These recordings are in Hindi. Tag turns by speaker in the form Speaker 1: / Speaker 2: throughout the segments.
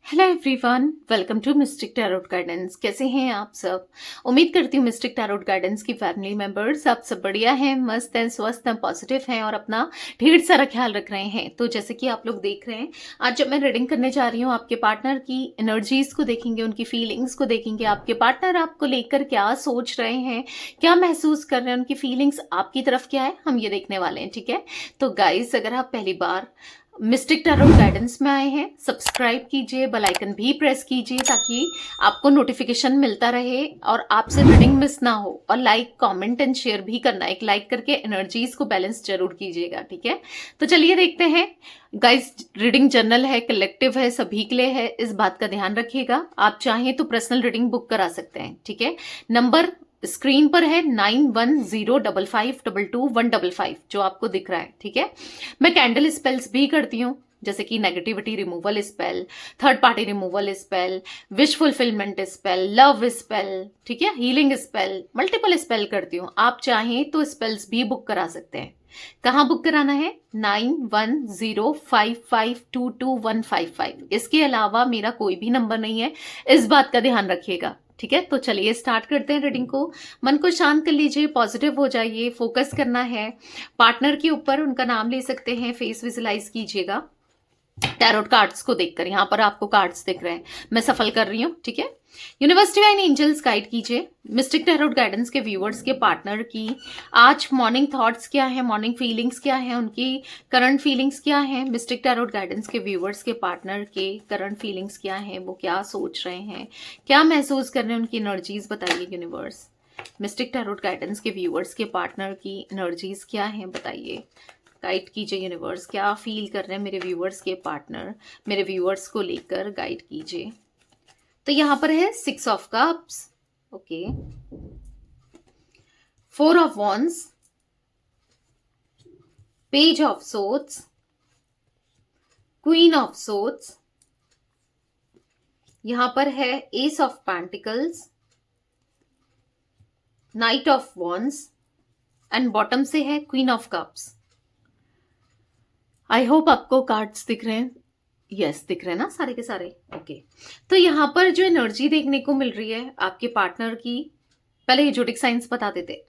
Speaker 1: Hello everyone, welcome to mystic tarot guidance. कैसे हैं आप सब? उम्मीद करती हूँ मिस्टिक टैरोट गाइडेंस की फैमिली मेंबर्स आप सब बढ़िया हैं, मस्त हैं, स्वस्थ हैं, पॉजिटिव हैं और अपना ढेर सारा ख्याल रख रहे हैं। तो जैसे कि आप लोग देख रहे हैं, आज जब मैं रीडिंग करने जा रही हूँ, आपके पार्टनर की एनर्जीज को देखेंगे, उनकी फीलिंग्स को देखेंगे। आपके पार्टनर आपको लेकर क्या सोच रहे हैं, क्या महसूस कर रहे हैं, उनकी फीलिंग्स आपकी तरफ क्या है, हम ये देखने वाले हैं। ठीक है, तो गाइस, अगर आप पहली बार मिस्टिक टैरोट गाइडेंस में आए हैं, सब्सक्राइब कीजिए, बेल आइकन भी प्रेस कीजिए ताकि आपको नोटिफिकेशन मिलता रहे और आपसे रीडिंग मिस ना हो। और लाइक, कमेंट एंड शेयर भी करना, एक लाइक करके एनर्जीज को बैलेंस जरूर कीजिएगा। ठीक है, तो चलिए देखते हैं गाइस। रीडिंग जनरल है, कलेक्टिव है, सभी के लिए है, इस बात का ध्यान रखिएगा। आप चाहें तो पर्सनल रीडिंग बुक करा सकते हैं। ठीक है, नंबर स्क्रीन पर है 9105522155 जो आपको दिख रहा है। ठीक है, मैं कैंडल स्पेल्स भी करती हूँ, जैसे कि negativity removal spell, third party removal spell, wish fulfilment spell, love spell, ठीक है, हीलिंग स्पेल, मल्टीपल स्पेल करती हूँ। आप चाहें तो स्पेल्स भी बुक करा सकते हैं। कहाँ बुक कराना है? 9105522155। इसके अलावा मेरा कोई भी नंबर नहीं है, इस बात का ध्यान रखिएगा। ठीक है, तो चलिए स्टार्ट करते हैं रीडिंग को। मन को शांत कर लीजिए, पॉजिटिव हो जाइए, फोकस करना है पार्टनर के ऊपर। उनका नाम ले सकते हैं, फेस विजुलाइज कीजिएगा टैरोट कार्ड्स को देखकर। यहाँ पर आपको कार्ड्स दिख रहे हैं, मैं सफल कर रही हूँ। ठीक है, यूनिवर्स डिवाइन एंजल्स गाइड कीजिए मिस्टिक टैरोट गाइडेंस के व्यूअर्स के पार्टनर की आज मॉर्निंग थॉट्स क्या है, मॉर्निंग फीलिंग्स क्या है, उनकी करंट फीलिंग्स क्या है। मिस्टिक टैरोट गाइडेंस के व्यूअर्स के पार्टनर के करंट फीलिंग्स क्या है, वो क्या सोच रहे हैं, क्या महसूस कर रहे हैं, उनकी एनर्जीज बताइए यूनिवर्स। मिस्टिक टैरोट गाइडेंस के व्यूअर्स के पार्टनर की एनर्जीज क्या है, बताइए, गाइड कीजिए यूनिवर्स। क्या फील कर रहे हैं मेरे व्यूअर्स के पार्टनर, मेरे व्यूअर्स को लेकर गाइड कीजिए। तो यहां पर है 6 of cups, okay, 4 of wands, page of swords, queen of swords, यहां पर है S of pentacles, night of wands and bottom से है queen of cups. I hope आपको कार्ड्स दिख रहे हैं। यस, दिख रहे हैं ना सारे के सारे, ओके। तो यहाँ पर जो एनर्जी देखने को मिल रही है आपके पार्टनर की, पहले ये जोडिक साइंस बता देते।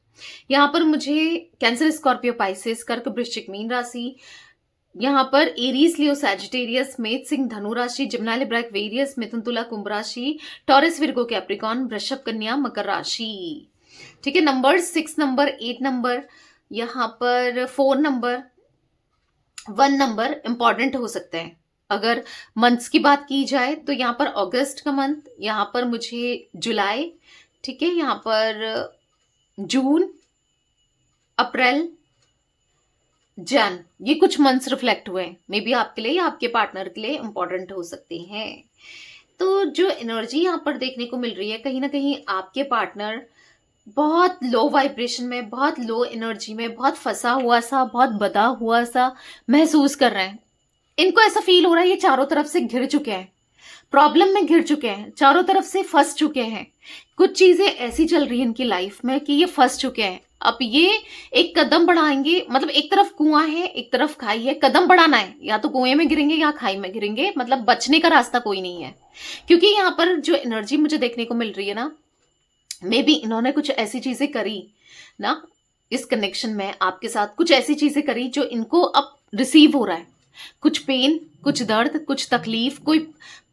Speaker 1: यहाँ पर मुझे कैंसर, स्कॉर्पियो, पाइसेस, कर्क, वृश्चिक, मीन राशि, यहाँ पर एरीज, लियो, सैजिटेरियस, मेष, सिंह, धनु राशि, जिम्ना, लिब्रा, एक्वेरियस, मिथुन, तुला, कुंभ राशि, टॉरस, विर्गो, कैप्रिकॉन, वृषभ, कन्या, मकर राशि। ठीक है, नंबर 6 नंबर, 8 नंबर, यहाँ पर 4 नंबर, 1 नंबर इंपॉर्टेंट हो सकते हैं। अगर मंथ्स की बात की जाए तो यहाँ पर अगस्त का मंथ, यहाँ पर मुझे जुलाई, ठीक है, यहाँ पर जून, अप्रैल, जन, ये कुछ मंथ्स रिफ्लेक्ट हुए हैं। मे बी आपके लिए या आपके पार्टनर के लिए इंपॉर्टेंट हो सकते हैं। तो जो एनर्जी यहाँ पर देखने को मिल रही है, कहीं ना कहीं आपके पार्टनर बहुत लो वाइब्रेशन में, बहुत लो एनर्जी में, बहुत फंसा हुआ सा, बहुत बदा हुआ सा महसूस कर रहे हैं। इनको ऐसा फील हो रहा है ये चारों तरफ से घिर चुके हैं, प्रॉब्लम में घिर चुके हैं, चारों तरफ से फंस चुके हैं। कुछ चीजें ऐसी चल रही है इनकी लाइफ में कि ये फंस चुके हैं। अब ये एक कदम बढ़ाएंगे, मतलब एक तरफ कुआं है, एक तरफ खाई है, कदम बढ़ाना है, या तो कुएं में गिरेंगे या खाई में गिरेंगे, मतलब बचने का रास्ता कोई नहीं है। क्योंकि यहाँ पर जो एनर्जी मुझे देखने को मिल रही है ना, मे बी इन्होंने कुछ ऐसी चीजें करी ना इस कनेक्शन में आपके साथ, कुछ ऐसी चीजें करी जो इनको अब रिसीव हो रहा है। कुछ पेन, कुछ दर्द, कुछ तकलीफ, कोई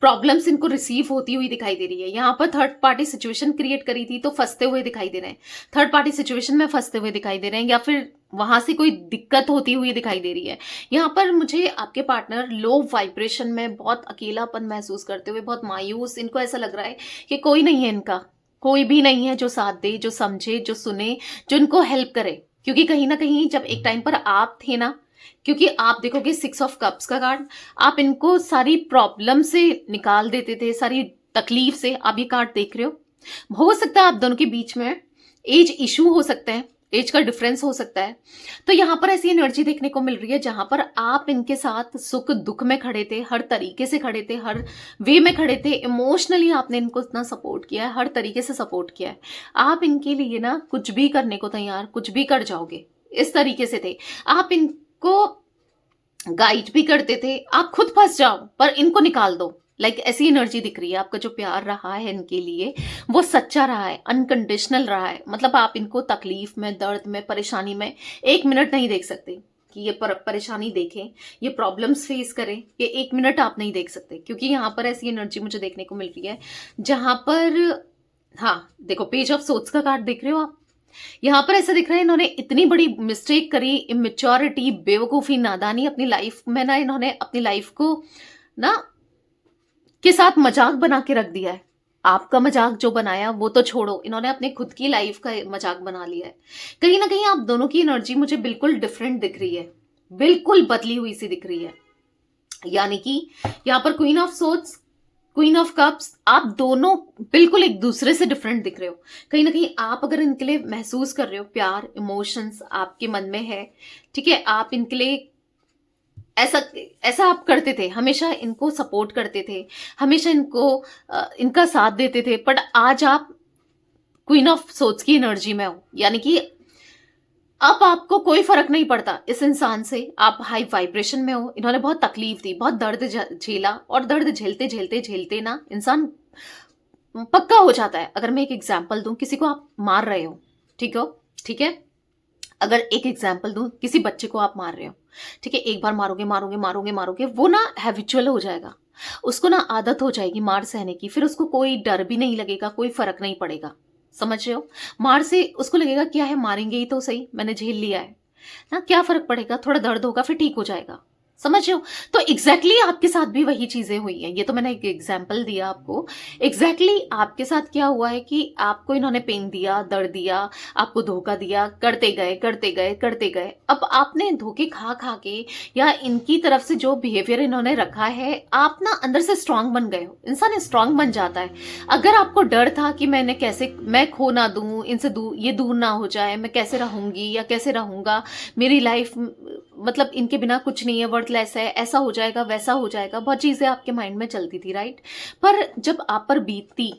Speaker 1: प्रॉब्लम्स इनको रिसीव होती हुई दिखाई दे रही है। यहाँ पर थर्ड पार्टी सिचुएशन क्रिएट करी थी तो फंसते हुए दिखाई दे रहे हैं, थर्ड पार्टी सिचुएशन में फंसते हुए दिखाई दे रहे हैं, या फिर वहां से कोई दिक्कत होती हुई दिखाई दे रही है। यहाँ पर मुझे आपके पार्टनर लो वाइब्रेशन में बहुत अकेलापन महसूस करते हुए, बहुत मायूस, इनको ऐसा लग रहा है कि कोई नहीं है इनका, कोई भी नहीं है जो साथ दे, जो समझे, जो सुने, जो इनको हेल्प करे। क्योंकि कहीं ना कहीं जब एक टाइम पर आप थे ना, क्योंकि आप देखोगे 6 ऑफ कप्स का कार्ड, आप इनको सारी प्रॉब्लम से निकाल देते थे, सारी तकलीफ से। आप ये कार्ड देख रहे हो सकता है आप दोनों के बीच में एज इशू हो सकते हैं, एज का डिफरेंस हो सकता है। तो यहाँ पर ऐसी एनर्जी देखने को मिल रही है जहां पर आप इनके साथ सुख दुख में खड़े थे, हर तरीके से खड़े थे, हर वे में खड़े थे। इमोशनली आपने इनको इतना सपोर्ट किया है, हर तरीके से सपोर्ट किया है। आप इनके लिए ना कुछ भी करने को तैयार, कुछ भी कर जाओगे, इस तरीके से थे आप। इनको गाइड भी करते थे, आप खुद फंस जाओ पर इनको निकाल दो, लाइक ऐसी एनर्जी दिख रही है। आपका जो प्यार रहा है इनके लिए वो सच्चा रहा है, अनकंडीशनल रहा है। मतलब आप इनको तकलीफ में, दर्द में, परेशानी में 1 मिनट नहीं देख सकते कि ये परेशानी देखें, ये प्रॉब्लम्स फेस करें, ये 1 मिनट आप नहीं देख सकते, क्योंकि यहाँ पर ऐसी एनर्जी मुझे देखने को मिल रही है जहां पर, हाँ देखो पेज ऑफ सोर्ड्स का कार्ड देख रहे हो आप, यहाँ पर ऐसा दिख रहा है इन्होंने इतनी बड़ी मिस्टेक करी, इमेच्योरिटी, बेवकूफ़ी, नादानी अपनी लाइफ में ना, इन्होंने अपनी लाइफ को ना के साथ मजाक बना के रख दिया है। आपका मजाक जो बनाया वो तो छोड़ो, इन्होंने अपने खुद की लाइफ का मजाक बना लिया है। कहीं ना कहीं आप दोनों की एनर्जी मुझे बिल्कुल डिफरेंट दिख रही है, बिल्कुल बदली हुई सी दिख रही है। यानी कि यहाँ पर queen of swords, queen of cups, आप दोनों बिल्कुल एक दूसरे से डिफरेंट दिख रहे हो। कहीं ना कहीं आप अगर इनके लिए महसूस कर रहे हो प्यार, इमोशंस आपके मन में है, ठीक है, आप इनके लिए ऐसा ऐसा आप करते थे, हमेशा इनको सपोर्ट करते थे, हमेशा इनका साथ देते थे, बट आज आप क्वीन ऑफ सोर्ड्स की एनर्जी में हो। यानी कि अब आपको कोई फर्क नहीं पड़ता इस इंसान से, आप हाई वाइब्रेशन में हो। इन्होंने बहुत तकलीफ दी, बहुत दर्द झेला, और दर्द झेलते झेलते झेलते ना इंसान पक्का हो जाता है। अगर मैं एक एग्जाम्पल दूं, किसी को आप मार रहे हो, ठीक है, अगर एक एग्जाम्पल दूं, किसी बच्चे को आप मार रहे हो, ठीक है, एक बार मारोगे मारोगे मारोगे मारोगे, वो ना हैबिचुअल हो जाएगा, उसको ना आदत हो जाएगी मार सहने की, फिर उसको कोई डर भी नहीं लगेगा, कोई फर्क नहीं पड़ेगा। समझ रहे हो? मार से उसको लगेगा क्या है, मारेंगे ही तो सही, मैंने झेल लिया है ना, क्या फर्क पड़ेगा, थोड़ा दर्द होगा फिर ठीक हो जाएगा। समझ रहे हो? तो एग्जैक्टली आपके साथ भी वही चीजें हुई हैं। ये तो मैंने एक एग्जाम्पल दिया आपको। एग्जैक्टली आपके साथ क्या हुआ है कि आपको इन्होंने पेन दिया, दर्द दिया, आपको धोखा दिया, करते गए करते गए करते गए। अब आपने धोखे खा खा के, या इनकी तरफ से जो बिहेवियर इन्होंने रखा है, आप ना अंदर से स्ट्रांग बन गए हो। इंसान स्ट्रांग बन जाता है। अगर आपको डर था कि मैं खो ना दूं, इनसे ये दूर ना हो जाए, मैं कैसे रहूंगी या कैसे रहूंगा, मेरी लाइफ मतलब इनके बिना कुछ नहीं है, वर्थलेस है, ऐसा हो जाएगा वैसा हो जाएगा, बहुत चीजें आपके माइंड में चलती थी, राइट। पर जब आप पर बीतती,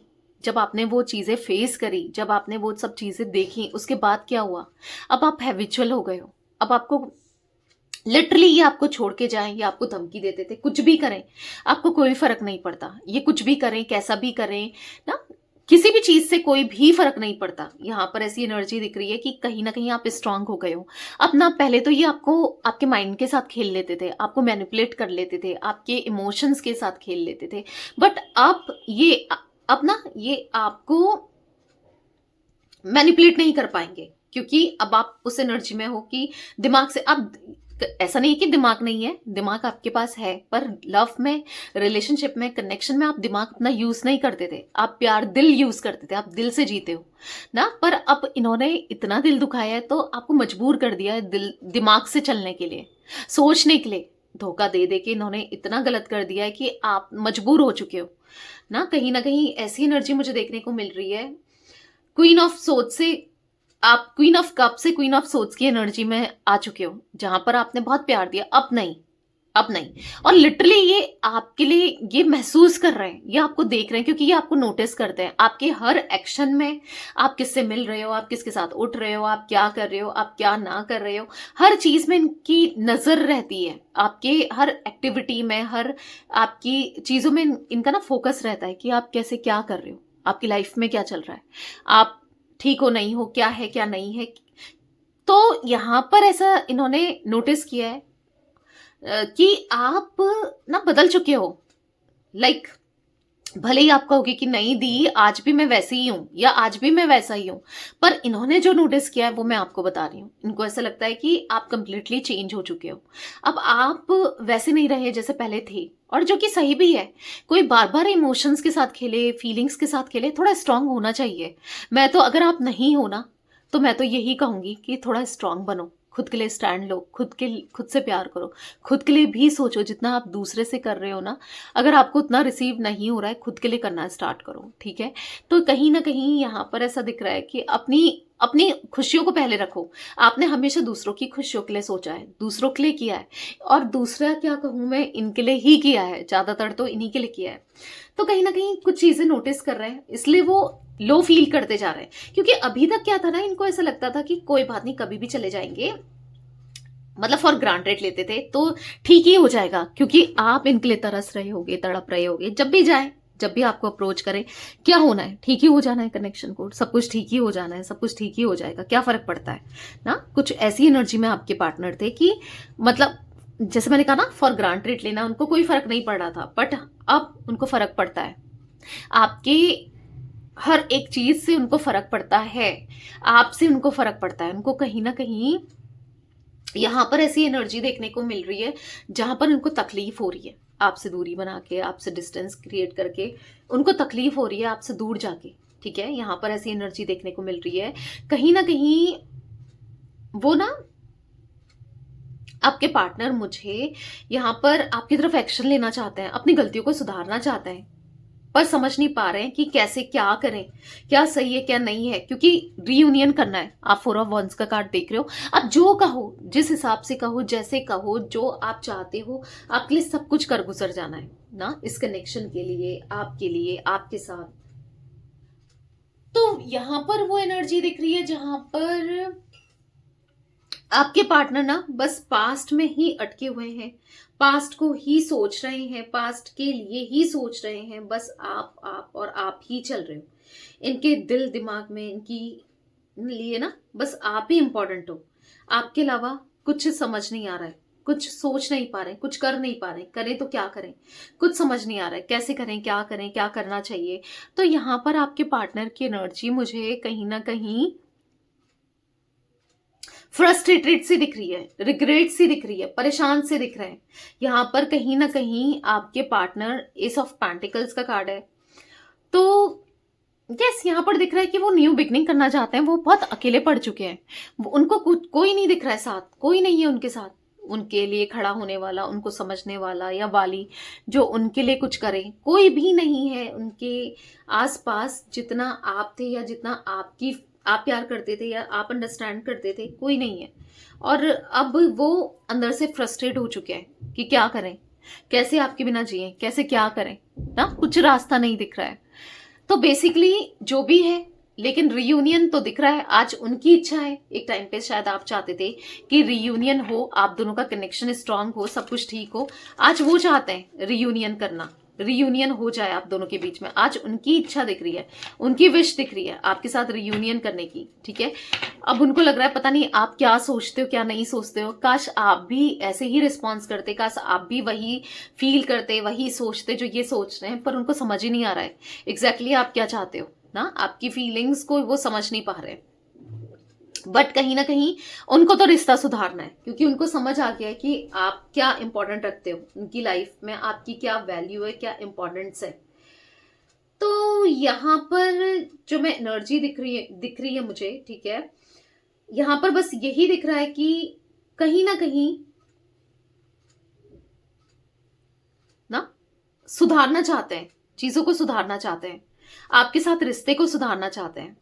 Speaker 1: जब आपने वो चीजें फेस करी, जब आपने वो सब चीजें देखी, उसके बाद क्या हुआ, अब आप हैबिचुअल हो गए हो। अब आपको लिटरली ये आपको छोड़ के जाएं या आपको धमकी देते थे, कुछ भी करें आपको कोई फर्क नहीं पड़ता, ये कुछ भी करें, कैसा भी करें ना, किसी भी चीज से कोई भी फर्क नहीं पड़ता। यहाँ पर ऐसी एनर्जी दिख रही है कि कहीं ना कहीं आप स्ट्रांग हो गए हो। अब ना पहले तो ये आपको आपके माइंड के साथ खेल लेते थे, आपको मैनिपुलेट कर लेते थे, आपके इमोशंस के साथ खेल लेते थे, बट अब ना ये आपको मैनिपुलेट नहीं कर पाएंगे, क्योंकि अब आप उस एनर्जी में हो कि दिमाग से अब ऐसा नहीं है कि दिमाग नहीं है, दिमाग आपके पास है, पर लव में, रिलेशनशिप में, कनेक्शन में आप दिमाग अपना यूज नहीं करते थे, आप प्यार दिल यूज करते थे, आप दिल से जीते हो ना। पर अब इन्होंने इतना दिल दुखाया है तो आपको मजबूर कर दिया है दिमाग से चलने के लिए, सोचने के लिए। धोखा दे दे के इन्होंने इतना गलत कर दिया है कि आप मजबूर हो चुके हो ना। कहीं ऐसी एनर्जी मुझे देखने को मिल रही है क्वीन ऑफ सोर्ड्स से, आप क्वीन ऑफ कप से क्वीन ऑफ सोर्ड्स की एनर्जी में आ चुके हो, जहां पर आपने बहुत प्यार दिया, अब नहीं, अब नहीं। और लिटरली ये आपके लिए ये महसूस कर रहे हैं, ये आपको देख रहे हैं, क्योंकि ये आपको नोटिस करते हैं आपके हर एक्शन में। आप किससे मिल रहे हो, आप किसके साथ उठ रहे हो, आप क्या कर रहे हो, आप क्या ना कर रहे हो, हर चीज में इनकी नजर रहती है, आपके हर एक्टिविटी में, हर आपकी चीजों में इनका ना फोकस रहता है कि आप कैसे क्या कर रहे हो, आपकी लाइफ में क्या चल रहा है, आप ठीक हो नहीं हो, क्या है क्या नहीं है। तो यहां पर ऐसा इन्होंने नोटिस किया है कि आप ना बदल चुके हो। लाइक भले ही आप कहोगे कि नहीं दी, आज भी मैं वैसे ही हूं या आज भी मैं वैसा ही हूं, पर इन्होंने जो नोटिस किया है वो मैं आपको बता रही हूं। इनको ऐसा लगता है कि आप कंप्लीटली चेंज हो चुके हो, अब आप वैसे नहीं रहे जैसे पहले थे, और जो कि सही भी है। कोई बार बार इमोशंस के साथ खेले, फीलिंग्स के साथ खेले, थोड़ा स्ट्रांग होना चाहिए। मैं तो, अगर आप नहीं हो ना, तो मैं तो यही कहूंगी कि थोड़ा स्ट्रांग बनो, खुद के लिए स्टैंड लो, खुद से प्यार करो, खुद के लिए भी सोचो। जितना आप दूसरे से कर रहे हो ना, अगर आपको उतना रिसीव नहीं हो रहा है, खुद के लिए करना स्टार्ट करो, ठीक है। तो कहीं ना कहीं यहाँ पर ऐसा दिख रहा है कि अपनी अपनी खुशियों को पहले रखो। आपने हमेशा दूसरों की खुशियों के लिए सोचा है, दूसरों के लिए किया है, और दूसरा क्या कहूँ मैं, इनके लिए ही किया है, ज्यादातर तो इन्हीं के लिए किया है। तो कहीं ना कहीं कुछ चीजें नोटिस कर रहे हैं, इसलिए वो लो फील करते जा रहे हैं। क्योंकि अभी तक क्या था ना, इनको ऐसा लगता था कि कोई बात नहीं, कभी भी चले जाएंगे, मतलब फॉर ग्रांटेड लेते थे, तो ठीक ही हो जाएगा क्योंकि आप इनके लिए तरस रहे होगे, तड़प रहे होगे। जब भी जाए, जब भी आपको अप्रोच करे, क्या होना है, ठीक ही हो जाना है, कनेक्शन को सब कुछ ठीक ही हो जाना है, सब कुछ ठीक ही हो जाएगा, क्या फर्क पड़ता है ना। कुछ ऐसी एनर्जी में आपके पार्टनर थे कि मतलब जैसे मैंने कहा ना, फॉर ग्रांटेड लेना, उनको कोई फर्क नहीं पड़ रहा था, बट अब उनको फर्क पड़ता है। आपके हर एक चीज से उनको फर्क पड़ता है, आपसे उनको फर्क पड़ता है। उनको कहीं ना कहीं यहां पर ऐसी एनर्जी देखने को मिल रही है जहां पर उनको तकलीफ हो रही है, आपसे दूरी बना के, आपसे डिस्टेंस क्रिएट करके उनको तकलीफ हो रही है आपसे दूर जाके। ठीक है, यहां पर ऐसी एनर्जी देखने को मिल रही है। कहीं ना कहीं वो ना, आपके पार्टनर मुझे यहां पर आपकी तरफ एक्शन लेना चाहते हैं, अपनी गलतियों को सुधारना चाहते हैं, पर समझ नहीं पा रहे हैं कि कैसे क्या करें, क्या सही है क्या नहीं है, क्योंकि रीयूनियन करना है। आप 4 ऑफ वंस का कार्ड देख रहे हो। आप जो कहो, जिस हिसाब से कहो, जैसे कहो, जो आप चाहते हो, आपके लिए सब कुछ कर गुजर जाना है ना, इस कनेक्शन के लिए, आपके लिए, आपके साथ। तो यहां पर वो एनर्जी दिख रही है जहां पर आपके पार्टनर ना बस पास्ट में ही अटके हुए हैं, पास्ट को ही सोच रहे हैं, पास्ट के लिए ही सोच रहे हैं। बस आप और आप ही चल रहे हो इनके दिल दिमाग में, इनकी लिए ना बस आप ही इंपॉर्टेंट हो। आपके अलावा कुछ समझ नहीं आ रहा है, कुछ सोच नहीं पा रहे, कुछ कर नहीं पा रहे, करें तो क्या करें, कुछ समझ नहीं आ रहा है, कैसे करें, क्या करें, क्या करना चाहिए। तो यहाँ पर आपके पार्टनर की एनर्जी मुझे कहीं ना कहीं फ्रस्ट्रेटेड सी दिख रही है, रिग्रेट सी दिख रही है, परेशान से दिख रहे हैं। यहां पर कहीं ना कहीं आपके पार्टनर एस ऑफ पेंटिकल्स का कार्ड है। तो यस, यहाँ पर दिख रहा है कि वो न्यू बिगनिंग करना चाहते हैं। वो बहुत अकेले पड़ चुके हैं, उनको कोई नहीं दिख रहा है, साथ कोई नहीं है उनके साथ, उनके लिए खड़ा होने वाला, उनको समझने वाला या वाली जो उनके लिए कुछ करे, कोई भी नहीं है उनके आसपास। जितना आप थे या जितना आप प्यार करते थे या आप अंडरस्टैंड करते थे, कोई नहीं है। और अब वो अंदर से फ्रस्ट्रेट हो चुके हैं कि क्या करें, कैसे आपके बिना जिए, कैसे क्या करें ना, कुछ रास्ता नहीं दिख रहा है। तो बेसिकली जो भी है, लेकिन रीयूनियन तो दिख रहा है। आज उनकी इच्छा है, एक टाइम पे शायद आप चाहते थे कि रीयूनियन हो, आप दोनों का कनेक्शन स्ट्रांग हो, सब कुछ ठीक हो। आज वो चाहते हैं रीयूनियन करना, रीयूनियन हो जाए आप दोनों के बीच में। आज उनकी इच्छा दिख रही है, उनकी विश दिख रही है आपके साथ रीयूनियन करने की। ठीक है, अब उनको लग रहा है पता नहीं आप क्या सोचते हो, क्या नहीं सोचते हो। काश आप भी ऐसे ही रिस्पॉन्स करते, काश आप भी वही फील करते, वही सोचते जो ये सोच रहे हैं, पर उनको समझ ही नहीं आ रहा है एग्जैक्टली आप क्या चाहते हो ना। आपकी फीलिंग्स को वो समझ नहीं पा रहे, बट कहीं ना कहीं उनको तो रिश्ता सुधारना है, क्योंकि उनको समझ आ गया है कि आप क्या इंपॉर्टेंट रखते हो उनकी लाइफ में, आपकी क्या वैल्यू है, क्या इंपॉर्टेंस है। तो यहाँ पर जो मैं एनर्जी दिख रही है मुझे, ठीक है, यहां पर बस यही दिख रहा है कि कहीं ना कहीं ना सुधारना चाहते हैं, चीजों को सुधारना चाहते हैं, आपके साथ रिश्ते को सुधारना चाहते हैं।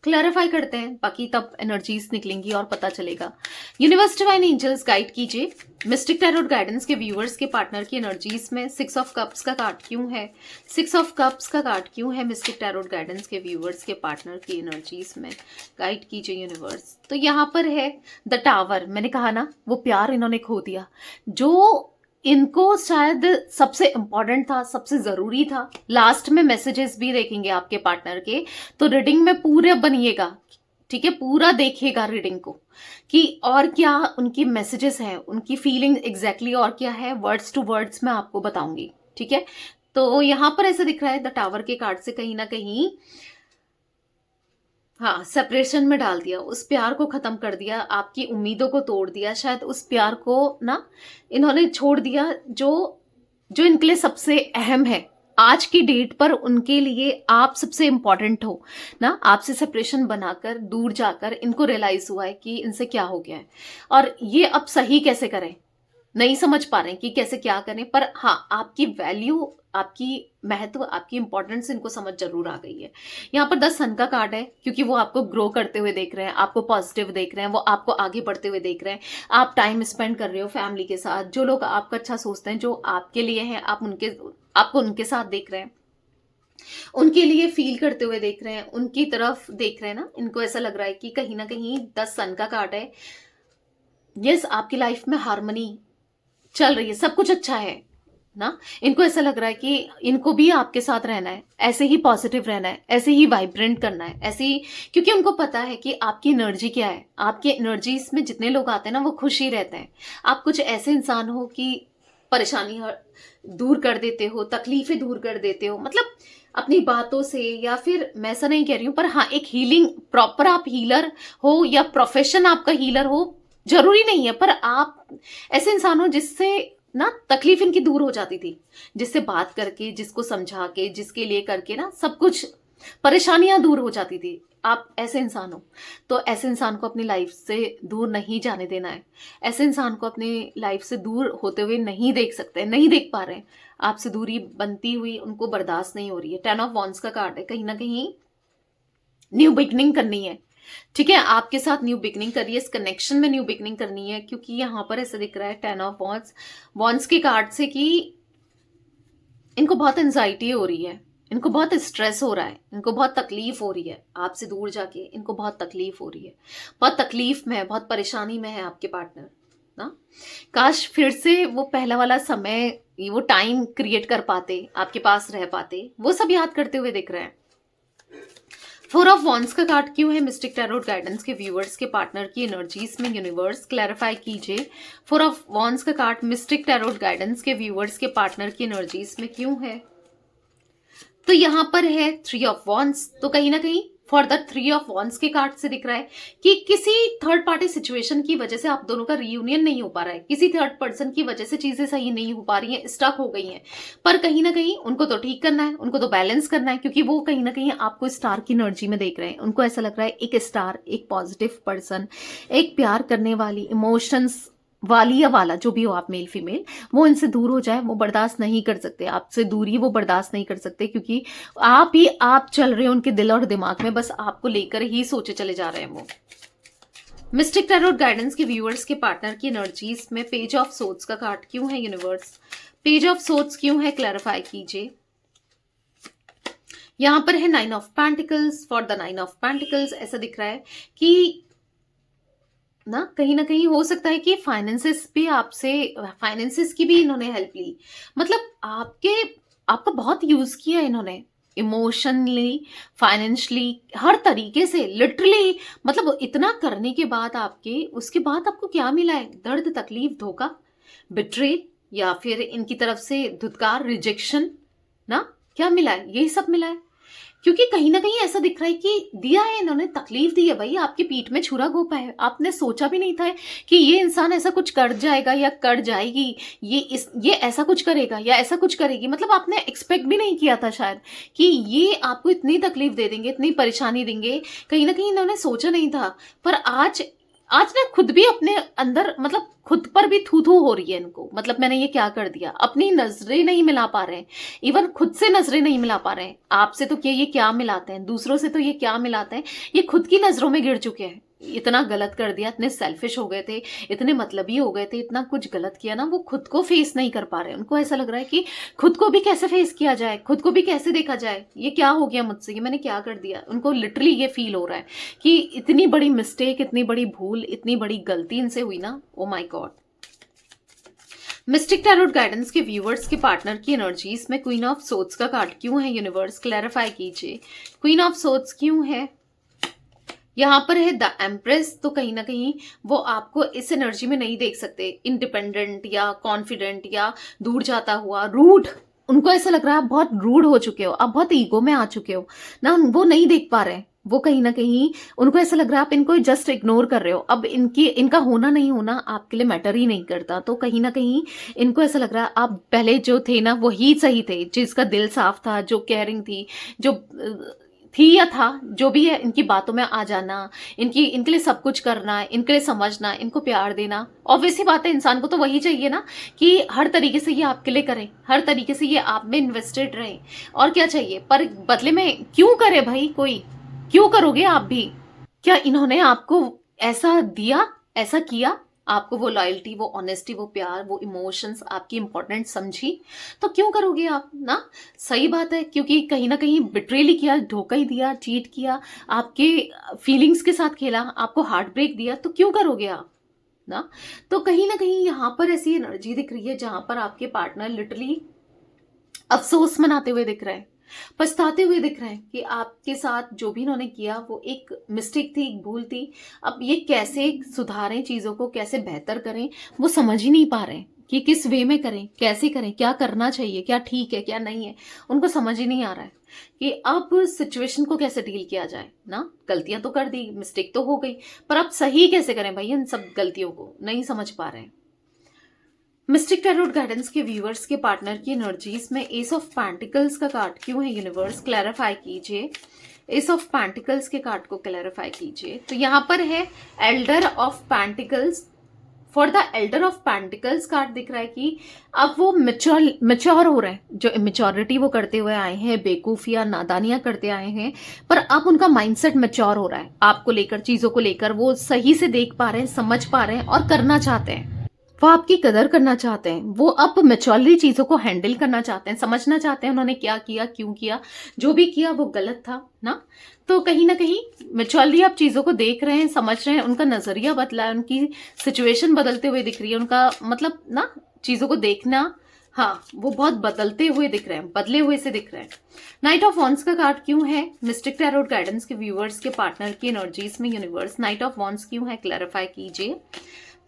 Speaker 1: क्लैरिफाई करते हैं, बाकी तब एनर्जीज निकलेंगी और पता चलेगा। यूनिवर्स डिवाइन एंजल्स गाइड कीजिए मिस्टिक टैरोट गाइडेंस के व्यूअर्स के पार्टनर की एनर्जीज में 6 ऑफ कप्स का कार्ड क्यों है, 6 ऑफ कप्स का कार्ड क्यों है मिस्टिक टैरोट गाइडेंस के व्यूअर्स के पार्टनर की एनर्जीज में, गाइड कीजिए यूनिवर्स। तो यहां पर है द टावर। मैंने कहा ना, वो प्यार इन्होंने खो दिया जो इनको शायद सबसे इंपॉर्टेंट था, सबसे जरूरी था। लास्ट में मैसेजेस भी देखेंगे आपके पार्टनर के, तो रीडिंग में पूरे बनिएगा। ठीक है, पूरा देखिएगा रीडिंग को कि और क्या उनकी मैसेजेस हैं, उनकी फीलिंग एग्जैक्टली और क्या है, वर्ड्स टू वर्ड्स मैं आपको बताऊंगी। ठीक है, तो यहां पर ऐसा दिख रहा है द टावर के कार्ड से कहीं ना कहीं हाँ, सेपरेशन में डाल दिया, उस प्यार को खत्म कर दिया, आपकी उम्मीदों को तोड़ दिया, शायद उस प्यार को ना इन्होंने छोड़ दिया जो जो इनके लिए सबसे अहम है। आज की डेट पर उनके लिए आप सबसे इंपॉर्टेंट हो ना। आपसे सेपरेशन बनाकर दूर जाकर इनको रियलाइज हुआ है कि इनसे क्या हो गया है, और ये अब सही कैसे करें, नहीं समझ पा रहे हैं कि कैसे क्या करें। पर हाँ, आपकी वैल्यू, आपकी महत्व, आपकी इंपॉर्टेंस इनको समझ जरूर आ गई है। यहाँ पर 10 सन का कार्ड है, क्योंकि वो आपको ग्रो करते हुए देख रहे हैं, आपको पॉजिटिव देख रहे हैं, वो आपको आगे बढ़ते हुए देख रहे हैं। आप टाइम स्पेंड कर रहे हो फैमिली के साथ, जो लोग आपका अच्छा सोचते हैं, जो आपके लिए हैं, आपको उनके साथ देख रहे हैं, उनके लिए फील करते हुए देख रहे हैं, उनकी तरफ देख रहे हैं ना। इनको ऐसा लग रहा है कि कहीं ना कहीं 10 सन का कार्ड है, यस, आपकी लाइफ में हार्मनी चल रही है, सब कुछ अच्छा है ना। इनको ऐसा लग रहा है कि इनको भी आपके साथ रहना है, ऐसे ही पॉजिटिव रहना है, ऐसे ही वाइब्रेंट करना है, ऐसे ही, क्योंकि उनको पता है कि आपकी एनर्जी क्या है। आपकी एनर्जीज में जितने लोग आते हैं ना वो खुश ही रहते हैं। आप कुछ ऐसे इंसान हो कि परेशानी दूर कर देते हो, तकलीफें दूर कर देते हो, मतलब अपनी बातों से, या फिर मैं ऐसा नहीं कह रही हूं, पर हाँ एक हीलिंग, प्रॉपर आप हीलर हो या प्रोफेशन आपका हीलर हो, जरूरी नहीं है, पर आप ऐसे इंसान हो जिससे ना तकलीफ इनकी दूर हो जाती थी, जिससे बात करके, जिसको समझा के, जिसके लिए करके ना सब कुछ परेशानियां दूर हो जाती थी। आप ऐसे इंसान हो, तो ऐसे इंसान को अपनी लाइफ से दूर नहीं जाने देना है। ऐसे इंसान को अपनी लाइफ से दूर होते हुए नहीं देख सकते, नहीं देख पा रहे हैं। आपसे दूरी बनती हुई उनको बर्दाश्त नहीं हो रही है। 10 ऑफ वॉन्ड्स का कार्ड है, कहीं ना कहीं न्यू बिगनिंग करनी है, ठीक है, आपके साथ न्यू बिगनिंग करिए, इस कनेक्शन में न्यू बिगनिंग करनी है, क्योंकि यहां पर ऐसा दिख रहा है 10 ऑफ वॉन्ड्स, वॉन्ड्स के कार्ड से कि इनको बहुत एंजाइटी हो रही है, इनको बहुत स्ट्रेस हो रहा है, इनको बहुत तकलीफ हो रही है आपसे दूर जाके, इनको बहुत तकलीफ हो रही है, बहुत तकलीफ में है, बहुत परेशानी में है आपके पार्टनर ना। काश फिर से वो पहला वाला समय, वो टाइम क्रिएट कर पाते, आपके पास रह पाते, वो सब याद करते हुए दिख रहे हैं। 4 ऑफ वॉन्ड्स का कार्ड क्यों है मिस्टिक टैरोट गाइडेंस के व्यूअर्स के पार्टनर की एनर्जीज में, यूनिवर्स क्लैरिफाई कीजिए। 4 ऑफ वॉन्ड्स का कार्ड मिस्टिक टैरोट गाइडेंस के व्यूअर्स के पार्टनर की एनर्जीज में क्यों है। तो यहां पर है 3 ऑफ वॉन्ड्स, तो कहीं ना कहीं फॉर द 3 ऑफ वॉन्ड्स के कार्ड से दिख रहा है कि किसी थर्ड पार्टी सिचुएशन की वजह से आप दोनों का रियूनियन नहीं हो पा रहा है, किसी थर्ड पर्सन की वजह से चीजें सही नहीं हो पा रही हैं, स्टक हो गई हैं, पर कहीं ना कहीं उनको तो ठीक करना है, उनको तो बैलेंस करना है, क्योंकि वो कहीं ना कहीं आपको स्टार की एनर्जी में देख रहे हैं। उनको ऐसा लग रहा है एक स्टार, एक पॉजिटिव पर्सन, एक प्यार करने वाली, इमोशंस वाली या वाला, जो भी हो आप, मेल फीमेल, वो इनसे दूर हो जाए, वो बर्दाश्त नहीं कर सकते, आपसे दूरी वो बर्दाश्त नहीं कर सकते, क्योंकि आप चल रहे हो उनके दिल और दिमाग में, बस आपको लेकर ही सोचे चले जा रहे हैं वो। मिस्टिक टैरोट गाइडेंस के व्यूअर्स के पार्टनर की एनर्जीज में पेज ऑफ सोर्ड्स का कार्ड क्यों है यूनिवर्स, पेज ऑफ सोर्ड्स क्यों है, क्लैरिफाई कीजिए। यहां पर है 9 of pentacles, for the 9 of pentacles ऐसा दिख रहा है कि ना कहीं हो सकता है कि फाइनेंसेस भी आपसे, फाइनेंसेस की भी इन्होंने हेल्प ली, मतलब आपका बहुत यूज किया इन्होंने, इमोशनली, फाइनेंशियली, हर तरीके से, लिटरली, मतलब इतना करने के बाद उसके बाद आपको क्या मिला है, दर्द, तकलीफ, धोखा, बिट्रेल, या फिर इनकी तरफ से धुतकार, रिजेक्शन ना, क्या मिला है, यही सब मिला है। क्योंकि कहीं ना कहीं ऐसा दिख रहा है कि दिया है इन्होंने, तकलीफ दी है भाई, आपकी पीठ में छुरा घोंपा है, आपने सोचा भी नहीं था कि ये इंसान ऐसा कुछ कर जाएगा या कर जाएगी, ये ऐसा कुछ करेगा या ऐसा कुछ करेगी, मतलब आपने एक्सपेक्ट भी नहीं किया था शायद कि ये आपको इतनी तकलीफ दे देंगे, इतनी परेशानी देंगे, कहीं ना कहीं इन्होंने सोचा नहीं था। पर आज ना खुद भी अपने अंदर, मतलब खुद पर भी थू थू हो रही है इनको, मतलब मैंने ये क्या कर दिया, अपनी नजरें नहीं मिला पा रहे हैं, इवन खुद से नजरें नहीं मिला पा रहे हैं। आपसे तो ये क्या मिलाते हैं, दूसरों से तो ये क्या मिलाते हैं, ये खुद की नजरों में गिर चुके हैं। इतना गलत कर दिया, इतने सेल्फिश हो गए थे, इतने मतलबी हो गए थे, इतना कुछ गलत किया ना, वो खुद को फेस नहीं कर पा रहे। उनको ऐसा लग रहा है कि खुद को भी कैसे फेस किया जाए, खुद को भी कैसे देखा जाए, ये क्या हो गया मुझसे, ये मैंने क्या कर दिया। उनको लिटरली ये फील हो रहा है कि इतनी बड़ी मिस्टेक, इतनी बड़ी भूल, इतनी बड़ी गलती इनसे हुई ना, oh my God. Mistake tarot guidance के व्यूअर्स के पार्टनर की एनर्जीज में क्वीन ऑफ सोर्ड्स का कार्ड क्यों है यूनिवर्स, क्लैरिफाई कीजिए। क्वीन ऑफ सोर्ड्स क्यों है, यहां पर है द एम्प्रेस, तो कहीं ना कहीं वो आपको इस एनर्जी में नहीं देख सकते, इंडिपेंडेंट या कॉन्फिडेंट या दूर जाता हुआ, रूड। उनको ऐसा लग रहा है आप बहुत रूड हो चुके हो, आप बहुत ईगो में आ चुके हो ना, वो नहीं देख पा रहे हैं। वो कहीं ना कहीं उनको ऐसा लग रहा है आप इनको जस्ट इग्नोर कर रहे हो, अब इनका होना नहीं होना आपके लिए मैटर ही नहीं करता। तो कहीं ना कहीं इनको ऐसा लग रहा है आप पहले जो थे ना वही सही थे, जिसका दिल साफ था, जो केयरिंग थी, जो थी या था, जो भी है, इनकी बातों में आ जाना, इनके लिए सब कुछ करना, इनके लिए समझना, इनको प्यार देना। ऑब्वियसली बात है, इंसान को तो वही चाहिए ना कि हर तरीके से ये आपके लिए करें, हर तरीके से ये आप में इन्वेस्टेड रहे, और क्या चाहिए। पर बदले में क्यों करे भाई, कोई क्यों करोगे आप भी, क्या इन्होंने आपको ऐसा दिया, ऐसा किया, आपको वो लॉयल्टी, वो ऑनेस्टी, वो प्यार, वो इमोशंस आपकी इंपॉर्टेंट समझी, तो क्यों करोगे आप ना। सही बात है, क्योंकि कहीं ना कहीं बिट्रेल ही किया, धोखा ही दिया, चीट किया, आपके फीलिंग्स के साथ खेला, आपको हार्ट ब्रेक दिया, तो क्यों करोगे आप ना। तो कहीं ना कहीं यहाँ पर ऐसी एनर्जी दिख रही है जहां पर आपके पार्टनर लिटरली अफसोस मनाते हुए दिख रहे हैं, पछताते हुए दिख रहे हैं कि आपके साथ जो भी इन्होंने किया वो एक मिस्टेक थी, एक भूल थी। अब ये कैसे सुधारें चीजों को, कैसे बेहतर करें, वो समझ ही नहीं पा रहे हैं कि किस वे में करें, कैसे करें, क्या करना चाहिए, क्या ठीक है क्या नहीं है। उनको समझ ही नहीं आ रहा है कि अब सिचुएशन को कैसे डील किया जाए ना। गलतियां तो कर दी, मिस्टेक तो हो गई, पर अब सही कैसे करें भाई इन सब गलतियों को, नहीं समझ पा रहे हैं। मिस्टिक टैरोट गाइडेंस के व्यूअर्स के पार्टनर की एनर्जीज में एस ऑफ पैंटिकल्स का कार्ड क्यों है यूनिवर्स, क्लैरिफाई कीजिए। एस ऑफ पैंटिकल्स के कार्ड को क्लैरिफाई कीजिए। तो यहाँ पर है Elder of pentacles. For the Elder of pentacles card दिख रहा है कि अब वो मेच्योर हो रहे हैं, जो इमेच्योरिटी वो करते हुए आए हैं, बेवकूफियां नादानियां करते आए हैं, पर अब उनका माइंडसेट मेच्योर हो रहा है आपको लेकर, चीजों को लेकर। वो सही से देख पा रहे हैं, समझ पा रहे हैं और करना चाहते हैं। वो आपकी कदर करना चाहते हैं, वो अब मेच्योरली चीजों को हैंडल करना चाहते हैं, समझना चाहते हैं उन्होंने क्या किया, क्यों किया, जो भी किया वो गलत था ना। तो कहीं ना कहीं मेच्योरली आप चीजों को देख रहे हैं, समझ रहे हैं, उनका नजरिया बदला है, उनकी सिचुएशन बदलते हुए दिख रही है, उनका मतलब ना चीजों को देखना, हाँ वो बहुत बदलते हुए दिख रहे हैं, बदले हुए से दिख रहे हैं। नाइट ऑफ वॉन्ड्स का कार्ड क्यों है मिस्टिक टैरोट गाइडेंस के व्यूअर्स के पार्टनर की एनर्जीज में यूनिवर्स, नाइट ऑफ वॉन्ड्स क्यों है, क्लैरिफाई कीजिए।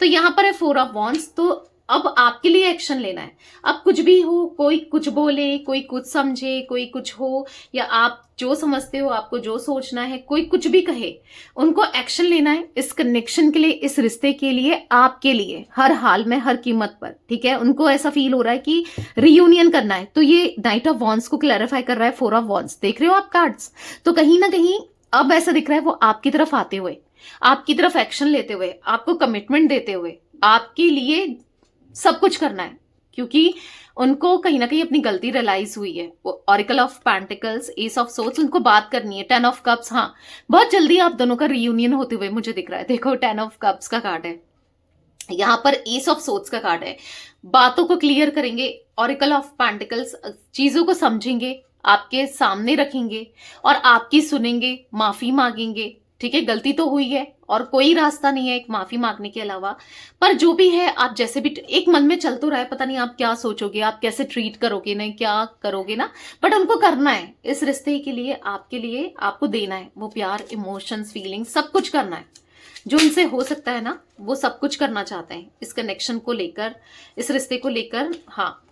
Speaker 1: तो यहां पर है फोर ऑफ वॉन्ड्स। तो अब आपके लिए एक्शन लेना है। अब कुछ भी हो, कोई कुछ बोले, कोई कुछ समझे, कोई कुछ हो, या आप जो समझते हो, आपको जो सोचना है, कोई कुछ भी कहे, उनको एक्शन लेना है इस कनेक्शन के लिए, इस रिश्ते के लिए, आपके लिए, हर हाल में, हर कीमत पर। ठीक है, उनको ऐसा फील हो रहा है कि रियूनियन करना है। तो ये नाइट ऑफ वॉन्ड्स को क्लैरिफाई कर रहा है फोर ऑफ वॉन्ड्स। देख रहे हो आप कार्ड्स। तो कहीं ना कहीं अब ऐसा दिख रहा है वो आपकी तरफ आते हुए, आपकी तरफ एक्शन लेते हुए, आपको कमिटमेंट देते हुए, आपके लिए सब कुछ करना है, क्योंकि उनको कहीं ना कहीं अपनी गलती रियलाइज हुई है। Oracle of pentacles, ace of swords, उनको बात करनी है। 10 ऑफ कप्स, हाँ बहुत जल्दी आप दोनों का रियूनियन होते हुए मुझे दिख रहा है। देखो 10 ऑफ कप्स का कार्ड है, यहां पर एस ऑफ सोर्ड्स का कार्ड है। बातों को क्लियर करेंगे। ऑरिकल ऑफ पैंटिकल्स, चीजों को समझेंगे, आपके सामने रखेंगे और आपकी सुनेंगे, माफी मांगेंगे। ठीक है, गलती तो हुई है और कोई रास्ता नहीं है एक माफी मांगने के अलावा। पर जो भी है, आप जैसे भी, एक मन में चल तो रहा है, पता नहीं आप क्या सोचोगे, आप कैसे ट्रीट करोगे, नहीं क्या करोगे ना, बट उनको करना है इस रिश्ते के लिए, आपके लिए, आपको देना है वो प्यार, इमोशंस, फीलिंग्स, सब कुछ करना है जो उनसे हो सकता है ना। वो सब कुछ करना चाहते हैं इस कनेक्शन को लेकर, इस रिश्ते को लेकर। हाँ,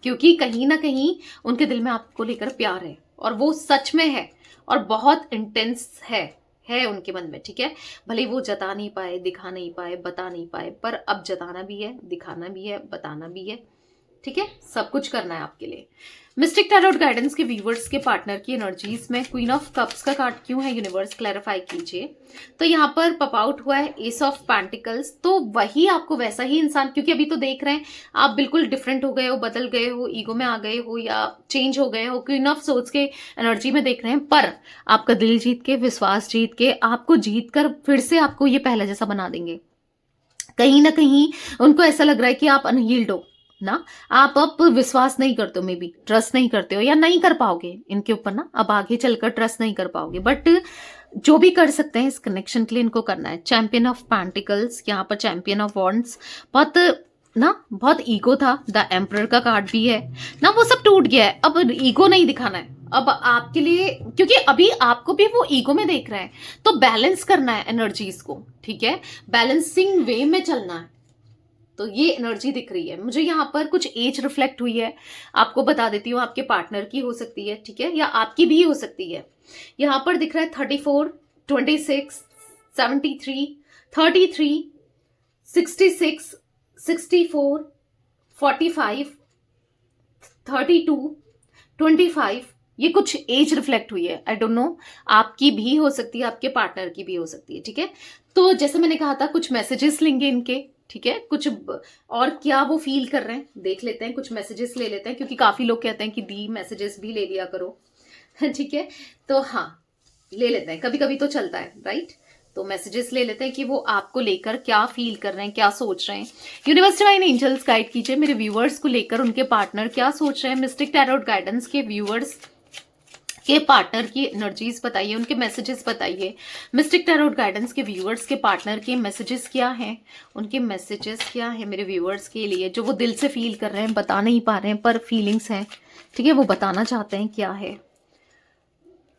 Speaker 1: क्योंकि कहीं ना कहीं उनके दिल में आपको लेकर प्यार है और वो सच में है और बहुत इंटेंस है उनके मन में। ठीक है, भले वो जता नहीं पाए, दिखा नहीं पाए, बता नहीं पाए, पर अब जताना भी है, दिखाना भी है, बताना भी है। ठीक है, सब कुछ करना है आपके लिए। मिस्टिक टैरोट गाइडेंस के व्यूवर्स के पार्टनर की एनर्जीज में क्वीन ऑफ कप्स का कार्ड क्यों है यूनिवर्स, क्लैरिफाई कीजिए। तो यहाँ पर पॉप आउट हुआ है एस ऑफ पैंटिकल्स। तो वही आपको वैसा ही इंसान, क्योंकि अभी तो देख रहे हैं आप बिल्कुल डिफरेंट हो गए हो, बदल गए हो, ईगो में आ गए हो या चेंज हो गए हो, क्वीन ऑफ सोर्ड्स के एनर्जी में देख रहे हैं, पर आपका दिल जीत के, विश्वास जीत के, आपको जीत कर फिर से आपको ये पहला जैसा बना देंगे। कहीं ना कहीं उनको ऐसा लग रहा है कि आप अनहील्ड हो ना, आप अब विश्वास नहीं करते हो, मे बी ट्रस्ट नहीं करते हो या नहीं कर पाओगे इनके ऊपर ना, अब आगे चलकर ट्रस्ट नहीं कर पाओगे। बट जो भी कर सकते हैं इस कनेक्शन के लिए इनको करना है। चैंपियन ऑफ पैंटिकल्स, यहाँ पर चैंपियन ऑफ वॉन्ड्स, बहुत ईगो था। द एम्परर का कार्ड भी है ना, वो सब टूट गया है, अब ईगो नहीं दिखाना है अब आपके लिए, क्योंकि अभी आपको भी वो ईगो में देख रहा है। तो बैलेंस करना है एनर्जीज को। ठीक है, बैलेंसिंग वे में चलना है। तो ये एनर्जी दिख रही है मुझे। यहाँ पर कुछ एज रिफ्लेक्ट हुई है, आपको बता देती हूँ, आपके पार्टनर की हो सकती है, ठीक है, या आपकी भी हो सकती है। यहाँ पर दिख रहा है 34, 26, 73, 33, 66, 64, 45, 32, 25, ये कुछ एज रिफ्लेक्ट हुई है। आई डोंट नो, आपकी भी हो सकती है, आपके पार्टनर की भी हो सकती है। ठीक है, तो जैसे मैंने कहा था कुछ मैसेजेस लेंगे इनके। ठीक है, कुछ और क्या वो फील कर रहे हैं देख लेते हैं, कुछ मैसेजेस ले लेते हैं, क्योंकि काफी लोग कहते हैं कि दी मैसेजेस भी ले लिया करो। ठीक है, तो हाँ ले लेते हैं, कभी कभी तो चलता है, राइट। तो मैसेजेस ले लेते हैं कि वो आपको लेकर क्या फील कर रहे हैं, क्या सोच रहे हैं। यूनिवर्स डिवाइन एंजल्स गाइड कीजिए मेरे व्यूअर्स को लेकर, उनके पार्टनर क्या सोच रहे हैं। मिस्टिक टैरोट गाइडेंस के व्यूअर्स के पार्टनर की एनर्जीज बताइए, उनके मैसेजेस बताइए। मिस्टिक टैरोट गाइडेंस के व्यूअर्स के पार्टनर के मैसेजेस क्या हैं, उनके मैसेजेस क्या है मेरे व्यूअर्स के लिए, जो वो दिल से फील कर रहे हैं, बता नहीं पा रहे हैं पर फीलिंग्स हैं, ठीक है, वो बताना चाहते हैं क्या है।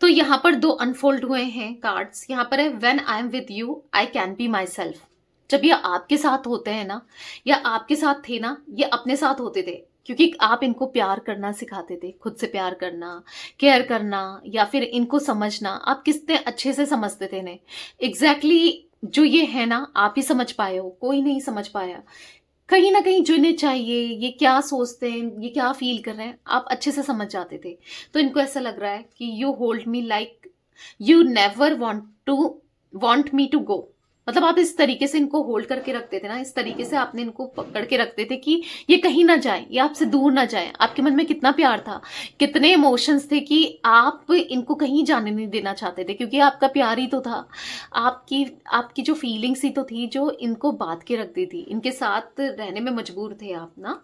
Speaker 1: तो यहाँ पर 2 अनफोल्ड हुए हैं कार्ड्स। यहाँ पर है when I am with you I can be my self. जब ये आपके साथ होते हैं ना, या आपके साथ थे ना, ये अपने साथ होते थे, क्योंकि आप इनको प्यार करना सिखाते थे, खुद से प्यार करना, केयर करना, या फिर इनको समझना। आप कितने अच्छे से समझते थे इन्हें। एग्जैक्टली जो ये है ना, आप ही समझ पाए हो, कोई नहीं समझ पाया। कहीं ना कहीं जो इन्हें चाहिए, ये क्या सोचते हैं, ये क्या फील कर रहे हैं, आप अच्छे से समझ जाते थे। तो इनको ऐसा लग रहा है कि you hold me like you never want me to go. मतलब आप इस तरीके से इनको होल्ड करके रखते थे ना, इस तरीके से आपने इनको पकड़ के रखते थे कि ये कहीं ना जाए, ये आपसे दूर ना जाए। आपके मन में कितना प्यार था, कितने इमोशंस थे कि आप इनको कहीं जाने नहीं देना चाहते थे, क्योंकि आपका प्यार ही तो था। आपकी आपकी जो फीलिंग्स ही तो थी जो इनको बांध के रखती थी, इनके साथ रहने में मजबूर थे आप ना।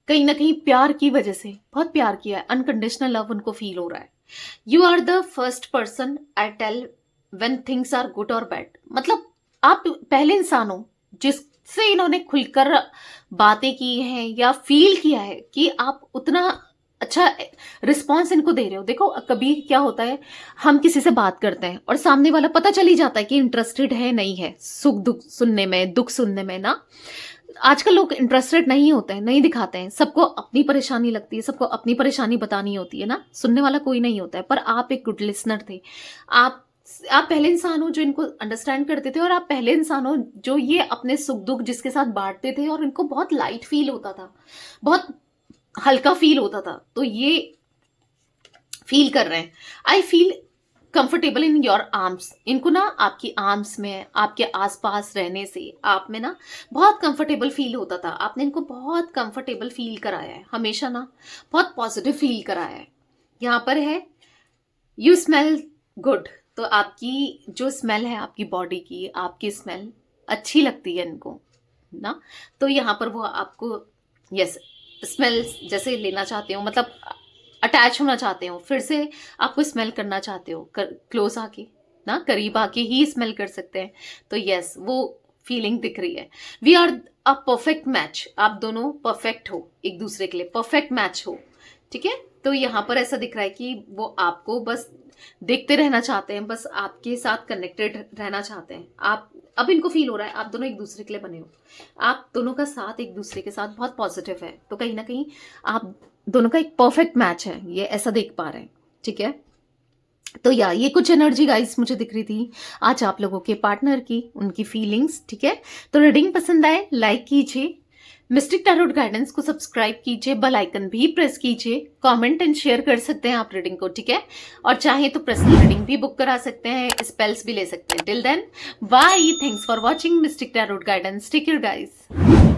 Speaker 1: कहीं ना कहीं प्यार की वजह से बहुत प्यार किया है, अनकंडीशनल लव उनको फील हो रहा है। You are the first person I tell when things are good और बैड। मतलब आप पहले इंसान हो जिससे इन्होंने खुलकर बातें की हैं या फील किया है कि आप उतना अच्छा रिस्पॉन्स इनको दे रहे हो। देखो कभी क्या होता है, हम किसी से बात करते हैं और सामने वाला पता चल ही जाता है कि इंटरेस्टेड है नहीं है, सुख दुख सुनने में, दुख सुनने में ना। आजकल लोग इंटरेस्टेड नहीं होते हैं, नहीं दिखाते हैं, सबको अपनी परेशानी लगती है, सबको अपनी परेशानी बतानी होती है ना, सुनने वाला कोई नहीं होता है। पर आप एक गुड लिसनर थे। आप आप पहले इंसान हो जो इनको अंडरस्टैंड करते थे, और आप पहले इंसान हो जो ये अपने सुख दुख जिसके साथ बांटते थे, और इनको बहुत लाइट फील होता था, बहुत हल्का फील होता था। तो ये फील कर रहे हैं, I feel comfortable in your arms. इनको ना आपकी आर्म्स में, आपके आसपास रहने से आप में ना बहुत कंफर्टेबल फील होता था। आपने इनको बहुत कंफर्टेबल फील कराया है, हमेशा ना बहुत पॉजिटिव फील कराया है। यहाँ पर है यू स्मेल गुड। तो आपकी जो स्मेल है आपकी बॉडी की, आपकी स्मेल अच्छी लगती है इनको ना। तो यहाँ पर वो आपको यस स्मेल जैसे लेना चाहते हो, मतलब अटैच होना चाहते हो, फिर से आपको स्मेल करना चाहते हो, क्लोज आके ना, करीब आके ही स्मेल कर सकते हैं। तो यस वो फीलिंग दिख रही है। We are a perfect match. आप दोनों परफेक्ट हो एक दूसरे के लिए, परफेक्ट मैच हो, ठीक है। तो यहाँ पर ऐसा दिख रहा है कि वो आपको बस देखते रहना चाहते हैं, बस आपके साथ कनेक्टेड रहना चाहते हैं। आप अब इनको फील हो रहा है आप दोनों एक दूसरे के लिए बने हो, आप दोनों का साथ एक दूसरे के साथ बहुत पॉजिटिव है। तो कहीं ना कहीं आप दोनों का एक परफेक्ट मैच है, ये ऐसा देख पा रहे हैं, ठीक है। तो ये कुछ एनर्जी गाइस मुझे दिख रही थी आज आप लोगों के पार्टनर की, उनकी फीलिंग्स, ठीक है। तो रीडिंग पसंद आए लाइक कीजिए, मिस्टिक टैरोट गाइडेंस को सब्सक्राइब कीजिए, बेल आइकन भी प्रेस कीजिए, कमेंट एंड शेयर कर सकते हैं आप रीडिंग को, ठीक है। और चाहे तो पर्सनल रीडिंग भी बुक करा सकते हैं, स्पेल्स भी ले सकते हैं। Till then bye, thanks for watching mystic tarot guidance, take care guys.